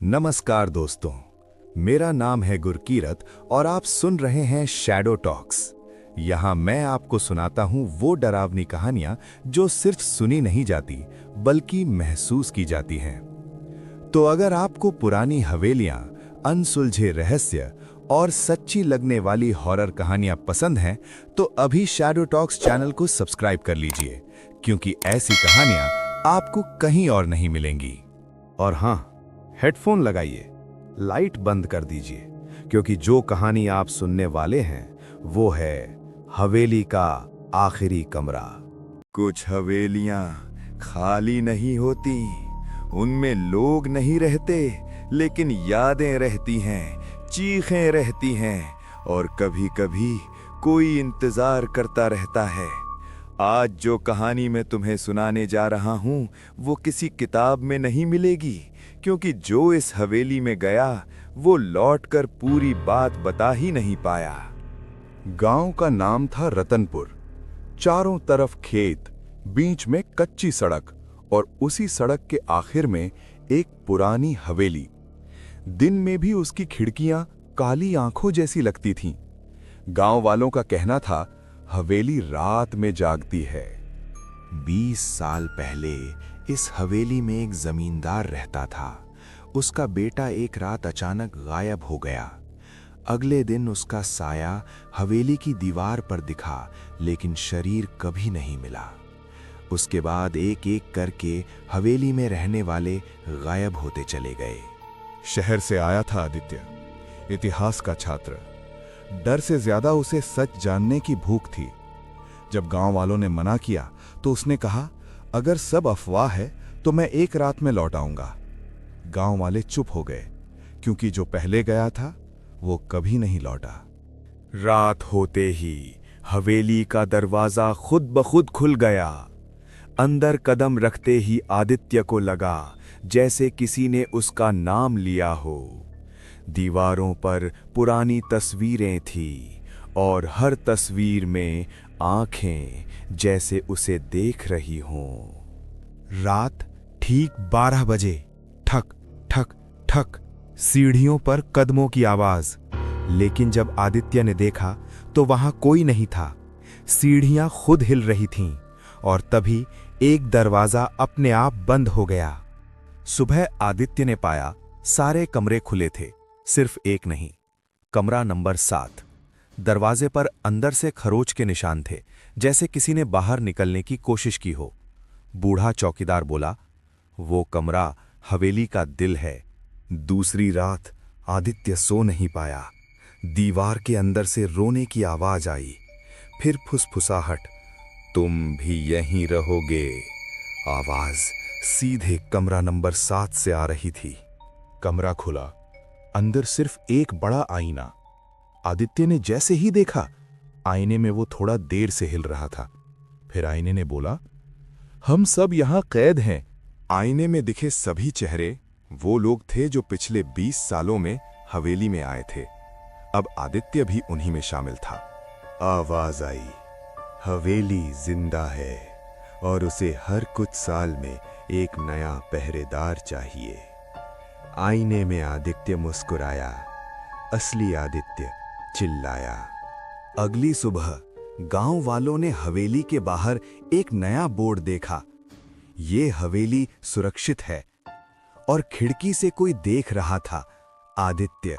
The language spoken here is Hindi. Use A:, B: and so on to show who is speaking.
A: नमस्कार दोस्तों, मेरा नाम है गुरकीरत और आप सुन रहे हैं शैडो टॉक्स। यहाँ मैं आपको सुनाता हूँ वो डरावनी कहानियाँ जो सिर्फ सुनी नहीं जाती बल्कि महसूस की जाती हैं। तो अगर आपको पुरानी हवेलियाँ, अनसुलझे रहस्य और सच्ची लगने वाली हॉरर कहानियाँ पसंद हैं तो अभी शैडो टॉक्स चैनल को सब्सक्राइब कर लीजिए, क्योंकि ऐसी कहानियाँ आपको कहीं और नहीं मिलेंगी। और हाँ, हेडफोन लगाइए, लाइट बंद कर दीजिए, क्योंकि जो कहानी आप सुनने वाले हैं वो है हवेली का आखिरी कमरा। कुछ हवेलियां खाली नहीं होती, उनमें लोग नहीं रहते, लेकिन यादें रहती हैं, चीखें रहती हैं और कभी-कभी कोई इंतजार करता रहता है। आज जो कहानी मैं तुम्हें सुनाने जा रहा हूं वो किसी किताब में नहीं मिलेगी, क्योंकि जो इस हवेली में गया वो लौटकर पूरी बात बता ही नहीं पाया। गांव का नाम था रतनपुर। चारों तरफ खेत, बीच में कच्ची सड़क और उसी सड़क के आखिर में एक पुरानी हवेली। दिन में भी उसकी खिड़कियां काली आंखों जैसी लगती थीं। गांव वालों का कहना था हवेली रात में जागती है। 20 साल पहले इस हवेली में एक जमींदार रहता था। उसका बेटा एक रात अचानक गायब हो गया। अगले दिन उसका साया हवेली की दीवार पर दिखा, लेकिन शरीर कभी नहीं मिला। उसके बाद एक एक करके हवेली में रहने वाले गायब होते चले गए।
B: शहर से आया था आदित्य, इतिहास का छात्र। डर से ज्यादा उसे सच जानने की भूख थी। जब गांव वालों ने मना किया तो उसने कहा, अगर सब अफवाह है तो मैं एक रात में लौट आऊंगा। गांव वाले चुप हो गए, क्योंकि जो पहले गया था वो कभी नहीं लौटा।
A: रात होते ही हवेली का दरवाजा खुद ब खुद खुल गया। अंदर कदम रखते ही आदित्य को लगा जैसे किसी ने उसका नाम लिया हो। दीवारों पर पुरानी तस्वीरें थीं और हर तस्वीर में आंखें जैसे उसे देख रही हों।
B: रात ठीक 12 बजे ठक ठक ठक, सीढ़ियों पर कदमों की आवाज। लेकिन जब आदित्य ने देखा तो वहां कोई नहीं था। सीढ़ियां खुद हिल रही थीं और तभी एक दरवाजा अपने आप बंद हो गया।
A: सुबह आदित्य ने पाया सारे कमरे खुले थे, सिर्फ एक नहीं, कमरा नंबर 7। दरवाजे पर अंदर से खरोच के निशान थे, जैसे किसी ने बाहर निकलने की कोशिश की हो। बूढ़ा चौकीदार बोला, वो कमरा हवेली का दिल है। दूसरी रात आदित्य सो नहीं पाया। दीवार के अंदर से रोने की आवाज आई, फिर फुसफुसाहट, तुम भी यहीं रहोगे। आवाज सीधे कमरा नंबर 7 से आ रही थी।
B: कमरा खुला, अंदर सिर्फ एक बड़ा आईना। आदित्य ने जैसे ही देखा, आईने में वो थोड़ा देर से हिल रहा था। फिर आईने ने बोला, हम सब यहां कैद हैं। आईने में दिखे सभी चेहरे वो लोग थे जो पिछले 20 सालों में हवेली में आए थे। अब आदित्य भी उन्हीं में शामिल था। आवाज आई, हवेली जिंदा है और उसे हर कुछ साल में एक नया पहरेदार चाहिए। आईने में आदित्य मुस्कुराया, असली आदित्य चिल्लाया।
A: अगली सुबह गांव वालों ने हवेली के बाहर एक नया बोर्ड देखा, ये हवेली सुरक्षित है। और खिड़की से कोई देख रहा था, आदित्य।